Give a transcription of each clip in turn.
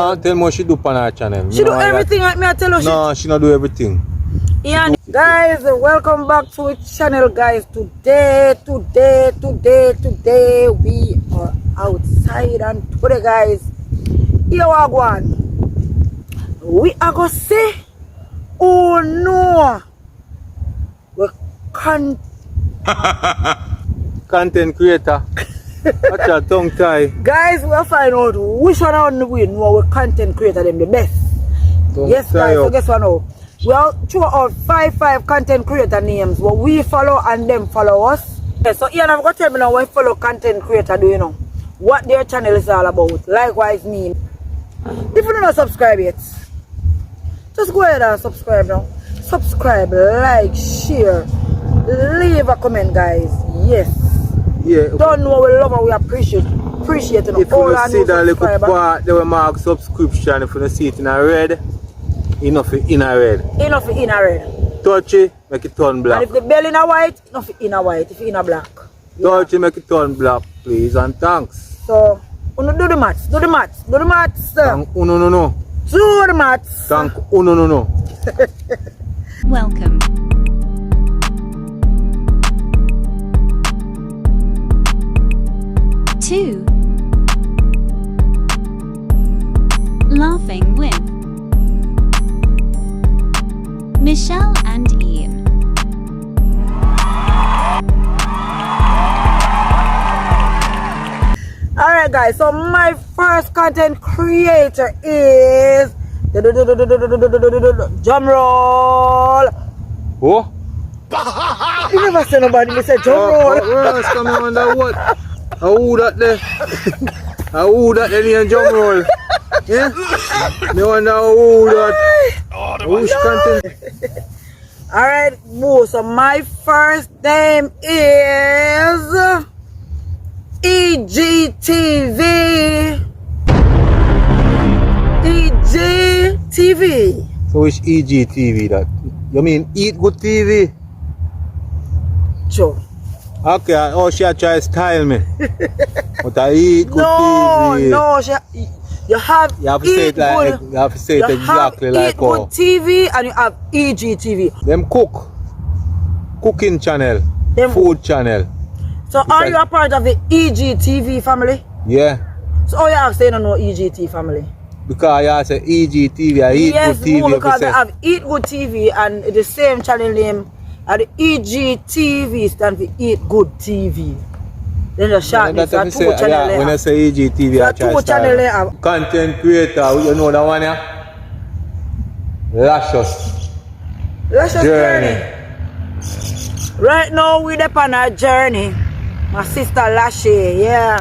Tell me what she do on her channel. She do everything like me, I tell her. No, she not do everything. Yeah, guys, welcome back to the channel, guys. Today we are outside, and today, guys, here we are going. We are gonna say, oh no, we can't. Content creator. Watch your tongue tie. Guys, we'll find out which one on the win, our content creator them the best. Yes, guys, so guess what now? We'll throw out five content creator names what we follow and them follow us. Okay, so Ian, I've got to tell me now what fellow content creator do you know what their channel is all about. Likewise me. If you don't subscribe yet, just go ahead and subscribe now. Subscribe, like, share, leave a comment, guys. Yes. Yeah. Don't know we love and we appreciate it. If you don't see that little part, they will mark subscription. If you don't see it in a red, enough in a red. Enough in a red. Touch it, make it turn black. And if the bell in a white, enough in a white. If in a black. Touch it, make it turn black, please, and thanks. So, do the maths. Thank uno no. Do the maths. Thank uno no. Welcome. To Laughing with Michelle and Ian. Alright, guys, so my first content creator is drum roll. Oh? You never say nobody, me say drum roll. Come on, wonder what? Who that there? Who that there in drum roll? Yeah? Me wonder who that. Who's content? Alright, boo, so my first name is EGTV. EGTV. So which EGTV that? You mean Eat Good TV? Sure. Okay, oh she a try to style me. But I Eat Good TV. No, you have You have to say it like you have to say it exactly like Eat Good TV and you have EGTV. Them cooking channel, Them food channel. So are you a part of the EGTV family? Yeah. So how you have say you don't know EGT family? Because you say EGTV, I Eat Yes, Good TV. because I have Eat Good TV and the same channel name and the EGTV stand for Eat Good TV. Then the short name, so two channel when I say EGTV, I try two channel to content creator, you know that one, yeah? Lascious Journey. Right now we're on a journey. My sister Lashe, yeah.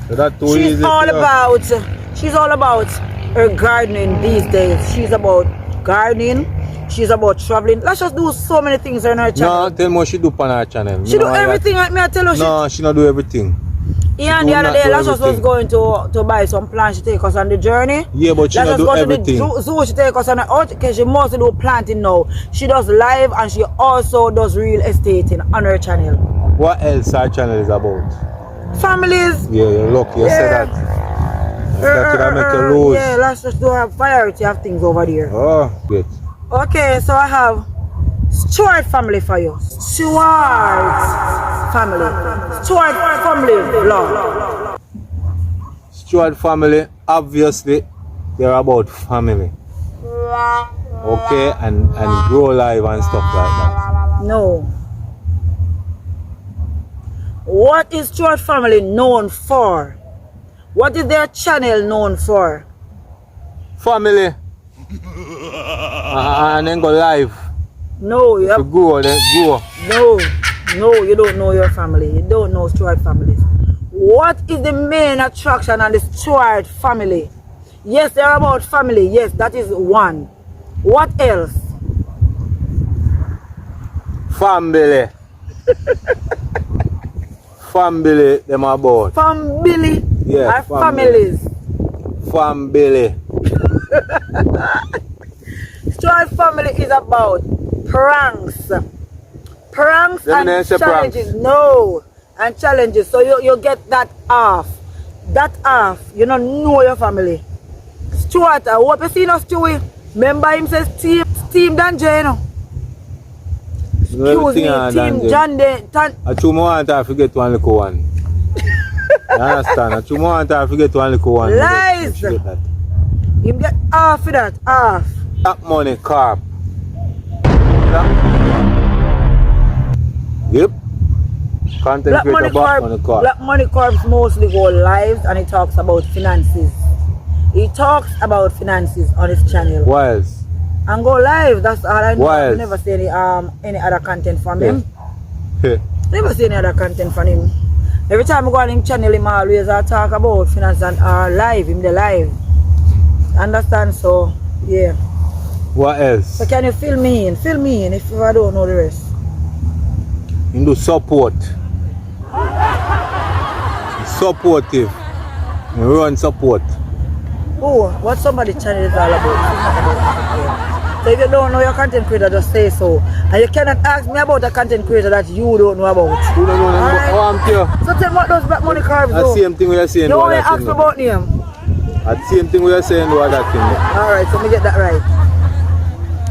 So that too She's easy all about her gardening these days. She's about gardening. She's about traveling. Let's just do so many things on her channel. No, tell me what she do on her channel. She do everything like me, I tell her. No, she not do everything. Yeah, and the other day, Lashes was going to buy some plants. She take us on the journey. Yeah, but she not do everything. To the zoo, she take us on the out because she mostly do planting now. She does live and she also does real estate on her channel. What else her channel is about? Families. Yeah, you're lucky. You said that. That could make you lose. Yeah, let's just do a variety of things over there. Oh, good. Okay, so I have Stuart family for you. Stuart family vlog. Stuart family, obviously, they're about family. Okay, and grow live and stuff like that. No. What is Stuart family known for? What is their channel known for? Family. And then go live. No, you If you go, then go. No, you don't know your family. You don't know Stuart families. What is the main attraction on the Stuart family? Yes, they're about family. Yes, that is one. What else? Family. Family, them about. Family. Yeah, or families. Family. Stuart family is about pranks. Pranks and challenges. No. And challenges. So you get that off. That off. You don't know your family. Stuart, I hope you see no Stewie. Remember him says Team Dan J, you know. Excuse me, Team John Day. I too want to forget one little one. You understand? I too want to forget one little one. Lies! You get half of that, half. Black money carp. Yep. Content Black creator, Money Corp. Black Money Corp mostly go live and he talks about finances. He talks about finances on his channel. What else? And go live. That's all I know. What I else? never see any other content from him. Yeah. Never see any other content from him. Every time I go on his channel, him always talk about finance and live. Him the live. Understand? So yeah. What else? So can you fill me in? Fill me in if I don't know the rest. You do support. Supportive. You run support. Oh, what somebody's channel is all about. So if you don't know your content creator, just say so. And you cannot ask me about a content creator that you don't know about. You don't know Alright. I'm here. So tell me what those Black Money Carbs The do. same thing we are saying. You only ask me about them. The same thing we are saying about that thing. Alright, so let me get that right.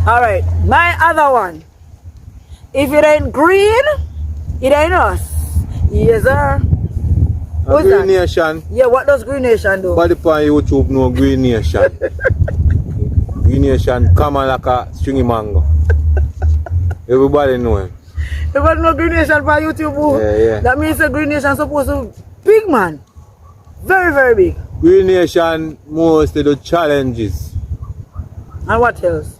Alright, my other one. If it ain't green, it ain't us. Yes, sir. Who's Green that? Nation. Yeah, what does Green Nation do? Body on YouTube no Green Nation. Green Nation come on like a stringy mango. Everybody know him. Everybody know Green Nation for YouTube. Oh. Yeah. That means the Green Nation supposed to big man. Very, very big. Green Nation most of the challenges. And what else?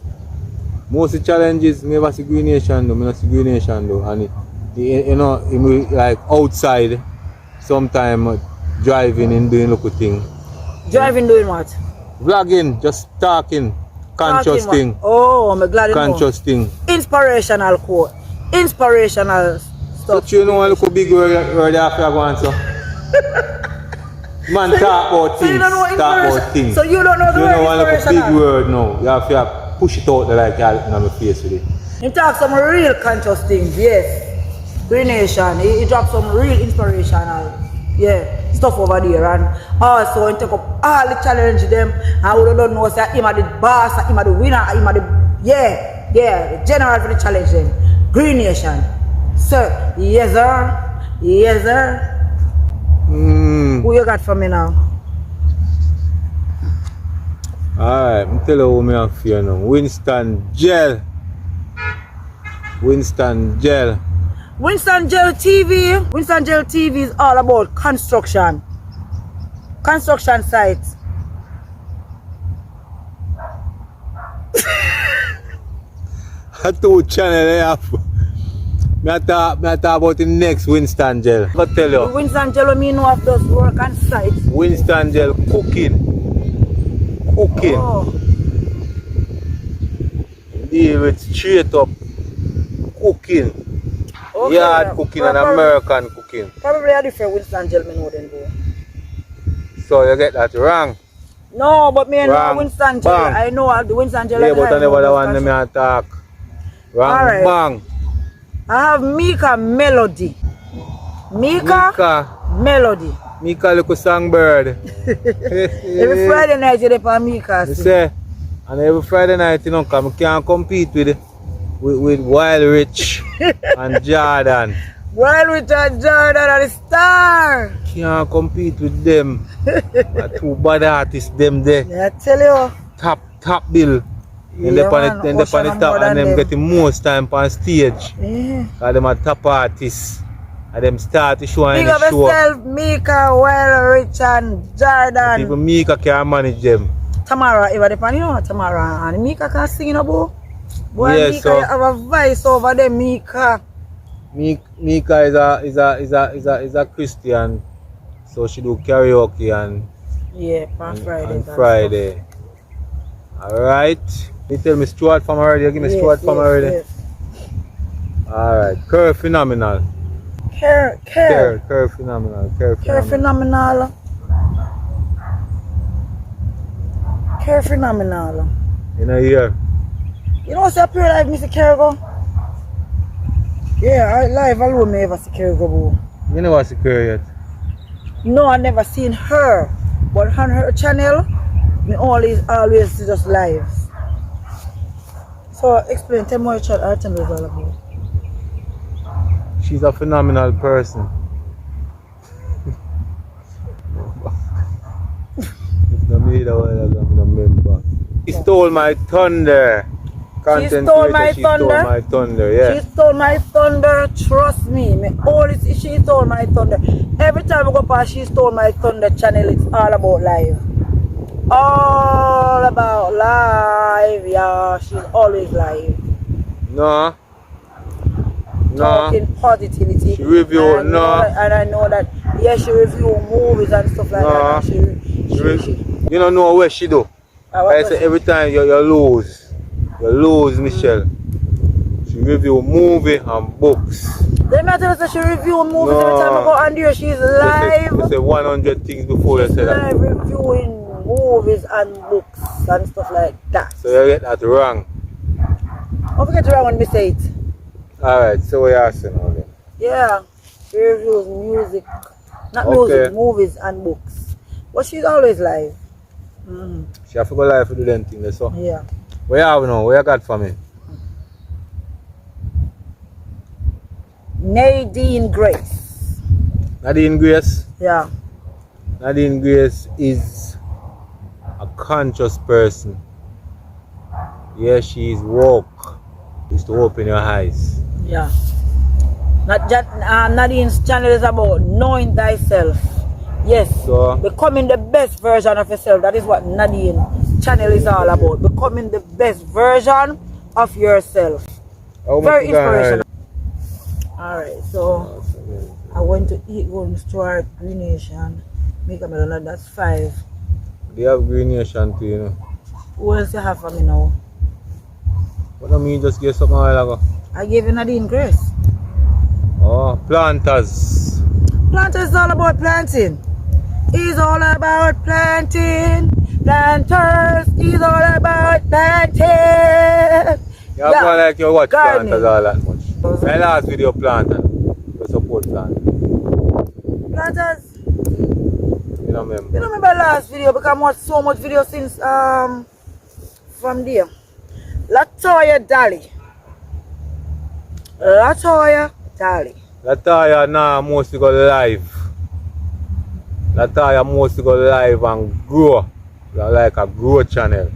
Most of the challenges never see Green Nation though. I not see Green Nation though. And you know, like outside, sometime driving and doing local thing. Driving doing what? Vlogging, just talking, conscious Talking thing. what? Oh, I'm glad you know. Conscious thing. Inspirational quote. Inspirational stuff. So you know a little big word they have to go on so. Man talk about So you things, don't know talk about inspiration. things. So you don't know the You word know one little big inspirational. word now. You have to push it out there like that in my face with it. He talk some real conscious things, yes. Green Nation, he drop some real inspirational, stuff over there. And also he take up all the challenge them. And we don't know say him are the boss, him are the winner, him are the the general for the challenge them. Green Nation. Sir, yes sir. Yes sir. Who you got for me now? Alright, I'm telling you who me have fear now. Winston Gel. Winston Gel. Winston Gel TV. Winston Gel TV is all about construction. Construction sites. I told channel I have. I talk about the next Winston Gel. I tell you. Winston Gel me know of those work on sites. Winston Gel cooking. Oh. Deal with straight up cooking. Okay, Yard cooking and American cooking. Probably a different Winston Gel me know them do. So you get that wrong. No, but me I know Wrong. Winston Gel. Bang. I know the Winston Gel. Yeah, but I never the one that me a talk. Wrong. Alright. Bang. I have Mika Melody. Mika Melody. Mika little songbird. Every Friday night you dey for Mika. You say, and every Friday night you know, cause I can't compete with Wild Rich and Jordan. Wild Richard Jordan are the star. Can't compete with them. Two bad artists them there. Yeah, I tell you. Top bill. And Yeah, they man, on the Ocean top more and than them them. getting most time on stage. Yeah. Cause them are top artists. And them start to show Big in up the show. yourself, Mika, Wild Richard Jordan. Even Mika can manage them. Tamara, if I depend, you know Tamara and Mika can sing, you know, boy. Boy, Yes, Mika, so- you have a voice over there, Mika. Mika is a Christian, so she do karaoke and Yeah, on Friday. on Friday. Alright. You tell me Stuart from already, you give me Stuart from already. Yes. Alright. Curve phenomenal. Care Phenomenal. phenomenal. Care phenomenal. You know here. You know what's up here live, Mr. Kerrigo? Yeah, I live alone me ever see Kerrigo, boo. You never see Curve yet. No, I never seen her. But on her channel, Me always just live. So explain, tell me what our channel is all about. She's a phenomenal person. If the media I remember. She stole my thunder. Content stole creator, my she thunder? stole my thunder, yeah. She stole my thunder, trust me. She stole my thunder. Every time I go past She Stole My Thunder channel, it's all about live. All about live, yeah. She's always live. No. Talking positivity. She review, and I know that, yeah, she review movies and stuff like that. And you don't know what she do. I say every time you lose. You lose, Michelle. She review movie and books. Let me tell you that she review movies every time I go on there. She's live. You say 100 things before you say that. Live reviewing movies and books and stuff like that. So you get that wrong. Don't forget to wrong when we say it. Alright, so what you asking now then? Yeah, she reviews music, not Okay. music, movies and books. But she's always live. She have to go live to do them things, so. Yeah. What you have now? What you got for me? Nadine Grace. Nadine Grace? Yeah. Nadine Grace is a conscious person. Yeah, she is woke. Is to open your eyes. Yeah. Nadine's channel is about knowing thyself. Yes. So, Becoming the best version of yourself. That is what Nadine's channel is all about. Becoming the best version of yourself. how much Very you got inspirational. Alright, so I went to eat Golden Stuart, Green Nation, make a melon, that's 5. They have Green Nation too, you know. Who else you have for me now? What do you mean just get something a while ago? I gave you Nadine Grace. Oh, planters. Planters is all about planting. It's all about planting. Planters is all about planting. You have one like you watch gardening. planters all that much. My last video planter. You support planters. Planters. You know You remember? remember last video because I watched so much video since from there. Latoya Dali. Latoya Dali. Lataya now mostly go live. Lataya mostly go live and grow. Like a grow channel.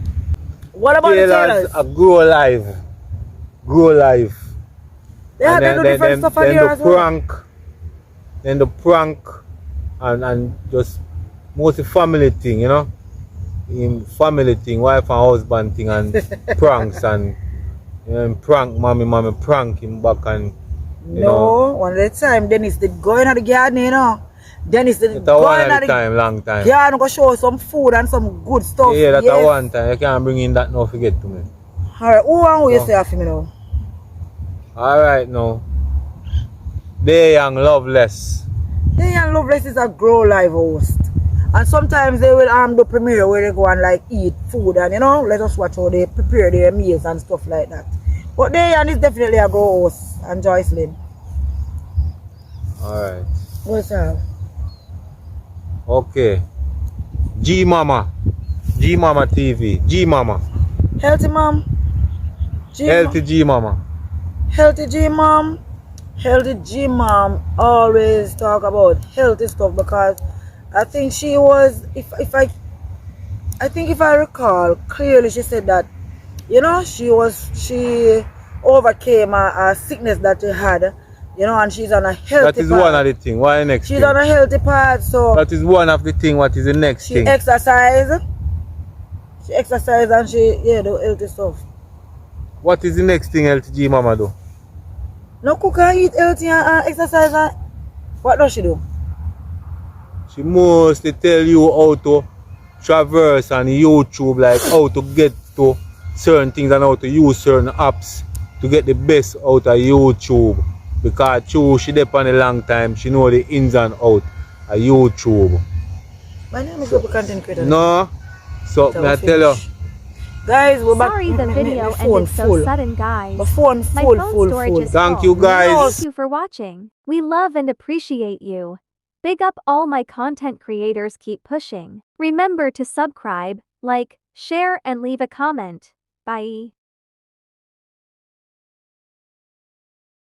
What about the Taylor's Taylors? a grow live. Grow live. They have to do different stuff on then here the as well. prank. Then the prank and just mostly family thing, you know? In family thing, wife and husband thing and pranks and prank mommy prank him back and you know. One at a time, Dennis did go in the garden, you know. Dennis did That's go one in at a the time, long time. garden, go show some food and some good stuff. Yeah, that's yes. a one time. You can't bring in that, no forget to me. Alright, who and who you No. say after me now? Alright now. They young loveless. They and Loveless is a grow live host. And sometimes they will do premiere where they go and like eat food and you know, let us watch how they prepare their meals and stuff like that. But they and is definitely a grow host and Joycelyn. Alright. What's up? Okay. G Mama TV. G Mama. Healthy mom. Healthy G Mama. Healthy G mom. Healthy G mom always talk about healthy stuff because I think she was if I recall clearly she said that you know she overcame a sickness that she had, you know, and she's on a healthy That is path. one of the thing. What is the next She's thing? on a healthy path, so That is one of the thing. What is the next she thing? exercise. She exercise and she do healthy stuff. What is the next thing Healthy G Mama do? No cook and eat healthy and exercise and what does she do? She mostly tell you how to traverse on YouTube, like how to get to certain things and how to use certain apps to get the best out of YouTube. Because she there for a long time, she know the ins and outs of YouTube. My name is Global Content Creator. No, so So may I tell you, guys, we're back. Sorry the video phone ended so full. sudden, guys. My phone My full, phone full, storage full. is thank full. you guys. Thank you for watching. We love and appreciate you. Big up all my content creators, keep pushing. Remember to subscribe, Like, share, and leave a comment. Bye.